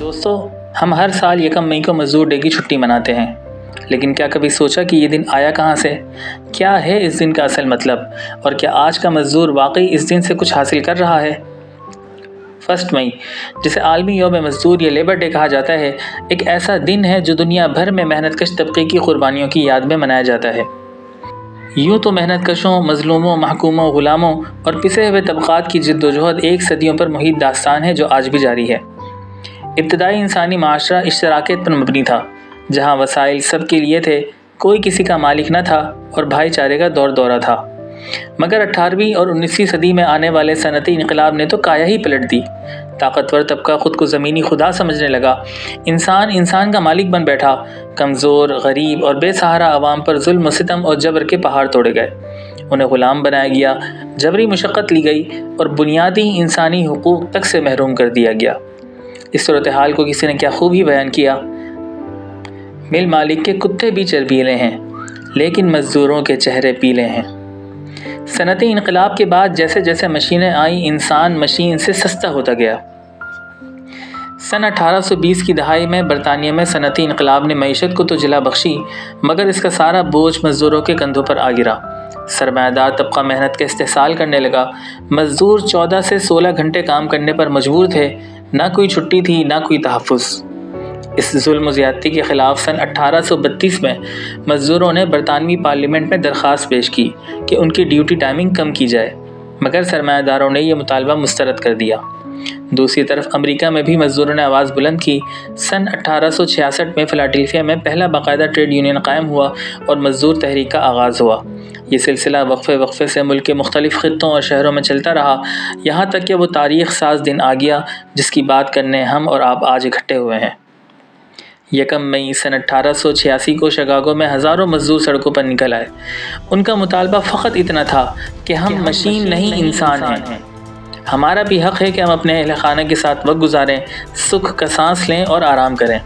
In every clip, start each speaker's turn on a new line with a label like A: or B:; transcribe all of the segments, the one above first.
A: دوستو، ہم ہر سال یکم مئی کو مزدور ڈے کی چھٹی مناتے ہیں، لیکن کیا کبھی سوچا کہ یہ دن آیا کہاں سے؟ کیا ہے اس دن کا اصل مطلب؟ اور کیا آج کا مزدور واقعی اس دن سے کچھ حاصل کر رہا ہے؟ 1 مئی، جسے عالمی یوم مزدور یا لیبر ڈے کہا جاتا ہے، ایک ایسا دن ہے جو دنیا بھر میں محنت کش طبقے کی قربانیوں کی یاد میں منایا جاتا ہے۔ یوں تو محنت کشوں، مظلوموں، محکوموں، غلاموں اور پسے ہوئے طبقات کی جدوجہد ایک صدیوں پر محیط داستان ہے جو آج بھی جاری ہے۔ ابتدائی انسانی معاشرہ اشتراکیت پر مبنی تھا، جہاں وسائل سب کے لیے تھے، کوئی کسی کا مالک نہ تھا اور بھائی چارے کا دور دورہ تھا۔ مگر 18ویں اور 19ویں صدی میں آنے والے صنعتی انقلاب نے تو کایا ہی پلٹ دی۔ طاقتور طبقہ خود کو زمینی خدا سمجھنے لگا، انسان کا مالک بن بیٹھا، کمزور، غریب اور بے سہارا عوام پر ظلم و ستم اور جبر کے پہاڑ توڑے گئے، انہیں غلام بنایا گیا، جبری مشقت لی گئی اور بنیادی انسانی حقوق تک سے محروم کر دیا گیا۔ اس صورتحال کو کسی نے کیا خوب ہی بیان کیا: مل مالک کے کتے بھی چربیلے ہیں، لیکن مزدوروں کے چہرے پیلے ہیں۔ صنعتی انقلاب کے بعد جیسے جیسے مشینیں آئیں، انسان مشین سے سستا ہوتا گیا۔ سن 1820 کی دہائی میں برطانیہ میں صنعتی انقلاب نے معیشت کو تو جلا بخشی، مگر اس کا سارا بوجھ مزدوروں کے کندھوں پر آ گرا۔ سرمایہ دار طبقہ محنت کا استحصال کرنے لگا، مزدور 14 سے 16 گھنٹے کام کرنے پر مجبور تھے، نہ کوئی چھٹی تھی، نہ کوئی تحفظ۔ اس ظلم و زیادتی کے خلاف سن 1832 میں مزدوروں نے برطانوی پارلیمنٹ میں درخواست پیش کی کہ ان کی ڈیوٹی ٹائمنگ کم کی جائے، مگر سرمایہ داروں نے یہ مطالبہ مسترد کر دیا۔ دوسری طرف امریکہ میں بھی مزدوروں نے آواز بلند کی۔ سن 1866 میں فلاڈیلفیا میں پہلا باقاعدہ ٹریڈ یونین قائم ہوا اور مزدور تحریک کا آغاز ہوا۔ یہ سلسلہ وقفے سے ملک کے مختلف خطوں اور شہروں میں چلتا رہا، یہاں تک کہ وہ تاریخ ساز دن آ گیا جس کی بات کرنے ہم اور آپ آج اکٹھے ہوئے ہیں۔ 1 مئی سن 1886 کو شکاگو میں ہزاروں مزدور سڑکوں پر نکل آئے۔ ان کا مطالبہ فقط اتنا تھا کہ ہم مشین نہیں، انسان ہیں۔ ہمارا بھی حق ہے کہ ہم اپنے اہل خانہ کے ساتھ وقت گزاریں، سکھ کا سانس لیں اور آرام کریں۔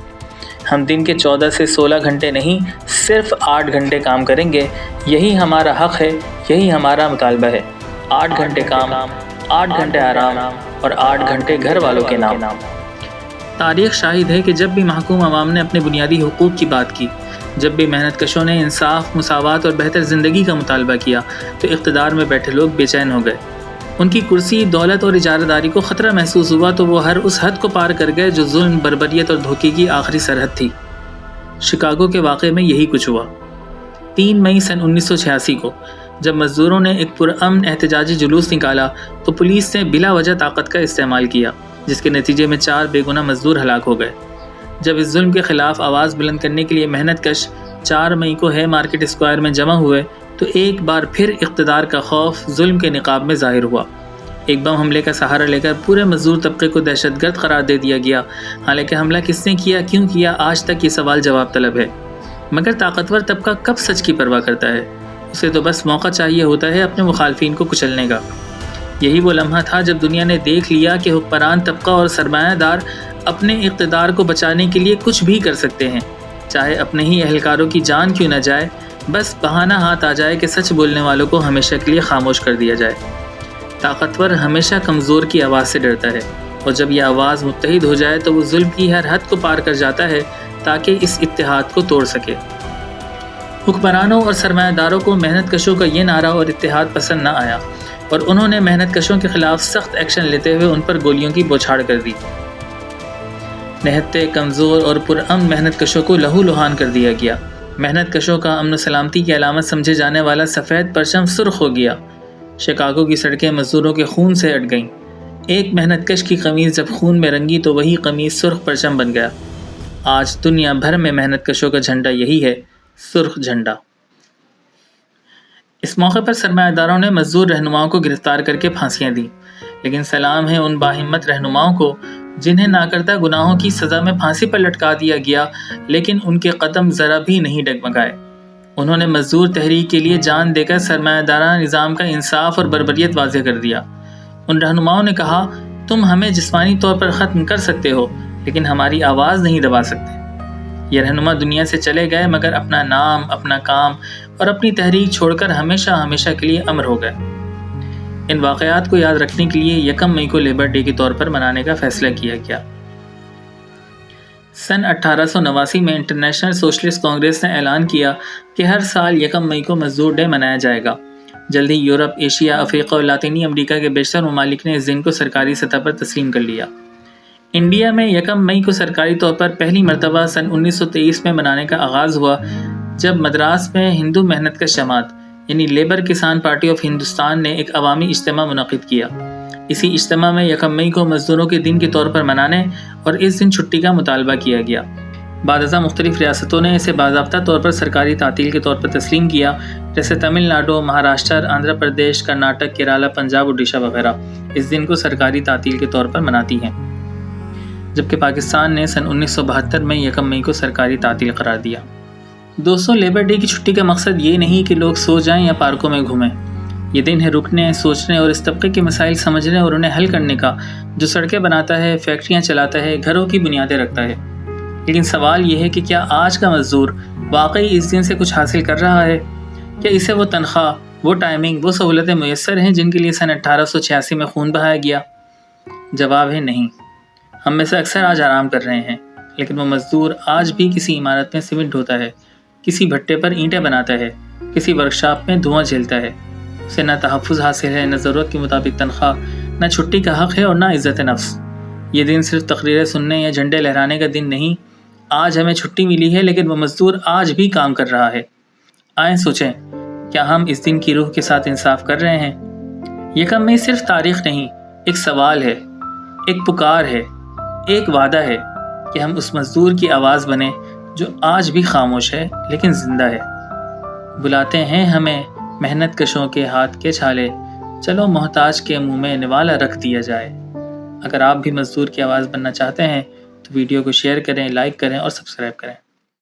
A: ہم دن کے 14 سے 16 گھنٹے نہیں، صرف 8 گھنٹے کام کریں گے۔ یہی ہمارا حق ہے، یہی ہمارا مطالبہ ہے۔ 8 گھنٹے کام، 8 گھنٹے آرام اور 8 گھنٹے گھر والوں کے نام۔ تاریخ شاہد ہے کہ جب بھی محکوم عوام نے اپنے بنیادی حقوق کی بات کی، جب بھی محنت کشوں نے انصاف، مساوات اور بہتر زندگی کا مطالبہ کیا، تو اقتدار میں بیٹھے لوگ بے چین ہو گئے۔ ان کی کرسی، دولت اور اجارہ داری کو خطرہ محسوس ہوا تو وہ ہر اس حد کو پار کر گئے جو ظلم، بربریت اور دھوکے کی آخری سرحد تھی۔ شکاگو کے واقعے میں یہی کچھ ہوا۔ 3 مئی سن 1986 کو جب مزدوروں نے ایک پرامن احتجاجی جلوس نکالا تو پولیس نے بلا وجہ طاقت کا استعمال کیا، جس کے نتیجے میں 4 بے گناہ مزدور ہلاک ہو گئے۔ جب اس ظلم کے خلاف آواز بلند کرنے کے لیے محنت کش 4 مئی کو ہے مارکیٹ اسکوائر میں جمع ہوئے تو ایک بار پھر اقتدار کا خوف ظلم کے نقاب میں ظاہر ہوا۔ ایک بم حملے کا سہارا لے کر پورے مزدور طبقے کو دہشت گرد قرار دے دیا گیا۔ حالانکہ حملہ کس نے کیا، کیوں کیا، آج تک یہ سوال جواب طلب ہے۔ مگر طاقتور طبقہ کب سچ کی پرواہ کرتا ہے؟ اسے تو بس موقع چاہیے ہوتا ہے اپنے مخالفین کو کچلنے کا۔ یہی وہ لمحہ تھا جب دنیا نے دیکھ لیا کہ حکمران طبقہ اور سرمایہ دار اپنے اقتدار کو بچانے کے لیے کچھ بھی کر سکتے ہیں، چاہے اپنے ہی اہلکاروں کی جان کیوں نہ جائے، بس بہانہ ہاتھ آ جائے کہ سچ بولنے والوں کو ہمیشہ کے لیے خاموش کر دیا جائے۔ طاقتور ہمیشہ کمزور کی آواز سے ڈرتا ہے، اور جب یہ آواز متحد ہو جائے تو وہ ظلم کی ہر حد کو پار کر جاتا ہے تاکہ اس اتحاد کو توڑ سکے۔ حکمرانوں اور سرمایہ داروں کو محنت کشوں کا یہ نعرہ اور اتحاد پسند نہ آیا، اور انہوں نے محنت کشوں کے خلاف سخت ایکشن لیتے ہوئے ان پر گولیوں کی بوچھاڑ کر دی۔ نہتے، کمزور اور پرامن محنت کشوں کو لہو لہان کر دیا گیا۔ محنت کشوں کا امن و سلامتی کی علامت سمجھے جانے والا سفید پرچم سرخ ہو گیا۔ شکاگو کی سڑکیں مزدوروں کے خون سے اٹ گئیں۔ ایک محنت کش کی قمیض جب خون میں رنگی تو وہی قمیض سرخ پرچم بن گیا۔ آج دنیا بھر میں محنت کشوں کا جھنڈا یہی ہے، سرخ جھنڈا۔ اس موقع پر سرمایہ داروں نے مزدور رہنماؤں کو گرفتار کر کے پھانسیاں دیں، لیکن سلام ہے ان باہمت رہنماؤں کو جنہیں ناکردہ گناہوں کی سزا میں پھانسی پر لٹکا دیا گیا، لیکن ان کے قدم ذرا بھی نہیں ڈگمگائے۔ انہوں نے مزدور تحریک کے لیے جان دے کر سرمایہ دارانہ نظام کا انصاف اور بربریت واضح کر دیا۔ ان رہنماؤں نے کہا، تم ہمیں جسمانی طور پر ختم کر سکتے ہو، لیکن ہماری آواز نہیں دبا سکتے۔ یہ رہنما دنیا سے چلے گئے، مگر اپنا نام، اپنا کام اور اپنی تحریک چھوڑ کر ہمیشہ کے لیے امر ہو گئے۔ ان واقعات کو یاد رکھنے کے لیے 1 مئی کو لیبر ڈے کے طور پر منانے کا فیصلہ کیا گیا۔ سن 1889 میں انٹرنیشنل سوشلسٹ کانگریس نے اعلان کیا کہ ہر سال 1 مئی کو مزدور ڈے منایا جائے گا۔ جلد ہی یورپ، ایشیا، افریقہ اور لاطینی امریکہ کے بیشتر ممالک نے اس دن کو سرکاری سطح پر تسلیم کر لیا۔ انڈیا میں 1 مئی کو سرکاری طور پر پہلی مرتبہ سن 1923 میں منانے کا آغاز ہوا، جب مدراس میں ہندو محنت کش جماعت یعنی لیبر کسان پارٹی آف ہندوستان نے ایک عوامی اجتماع منعقد کیا۔ اسی اجتماع میں 1 مئی کو مزدوروں کے دن کے طور پر منانے اور اس دن چھٹی کا مطالبہ کیا گیا۔ بعد ازاں مختلف ریاستوں نے اسے باضابطہ طور پر سرکاری تعطیل کے طور پر تسلیم کیا، جیسے تمل ناڈو، مہاراشٹر، آندھرا پردیش، کرناٹک، کیرالہ، پنجاب، اڈیشہ وغیرہ اس دن کو سرکاری تعطیل کے طور پر مناتی ہیں، جبکہ پاکستان نے سن 1972 میں 1 مئی کو سرکاری تعطیل قرار دیا۔ دوستوں، لیبر ڈے کی چھٹی کا مقصد یہ نہیں کہ لوگ سو جائیں یا پارکوں میں گھومیں۔ یہ دن ہے رکنے، سوچنے اور اس طبقے کے مسائل سمجھنے اور انہیں حل کرنے کا، جو سڑکیں بناتا ہے، فیکٹریاں چلاتا ہے، گھروں کی بنیادیں رکھتا ہے۔ لیکن سوال یہ ہے کہ کیا آج کا مزدور واقعی اس دن سے کچھ حاصل کر رہا ہے؟ کیا اسے وہ تنخواہ، وہ ٹائمنگ، وہ سہولتیں میسر ہیں جن کے لیے سن 1886 میں خون بہایا گیا؟ جواب ہے نہیں۔ ہم میں سے اکثر آج آرام کر رہے ہیں، لیکن وہ مزدور آج بھی کسی عمارت میں سیمنٹ ڈھوتا ہے، کسی بھٹے پر اینٹیں بناتا ہے، کسی ورکشاپ میں دھواں جھیلتا ہے۔ اسے نہ تحفظ حاصل ہے، نہ ضرورت کے مطابق تنخواہ، نہ چھٹی کا حق ہے اور نہ عزت نفس۔ یہ دن صرف تقریریں سننے یا جھنڈے لہرانے کا دن نہیں۔ آج ہمیں چھٹی ملی ہے، لیکن وہ مزدور آج بھی کام کر رہا ہے۔ آئیں سوچیں، کیا ہم اس دن کی روح کے ساتھ انصاف کر رہے ہیں؟ 1 مئی صرف تاریخ نہیں، ایک سوال ہے، ایک پکار ہے، ایک وعدہ ہے کہ ہم اس مزدور کی آواز بنیں جو آج بھی خاموش ہے لیکن زندہ ہے۔ بلاتے ہیں ہمیں محنت کشوں کے ہاتھ کے چھالے، چلو محتاج کے منہ میں نوالا رکھ دیا جائے۔ اگر آپ بھی مزدور کی آواز بننا چاہتے ہیں تو ویڈیو کو شیئر کریں، لائک کریں اور سبسکرائب کریں۔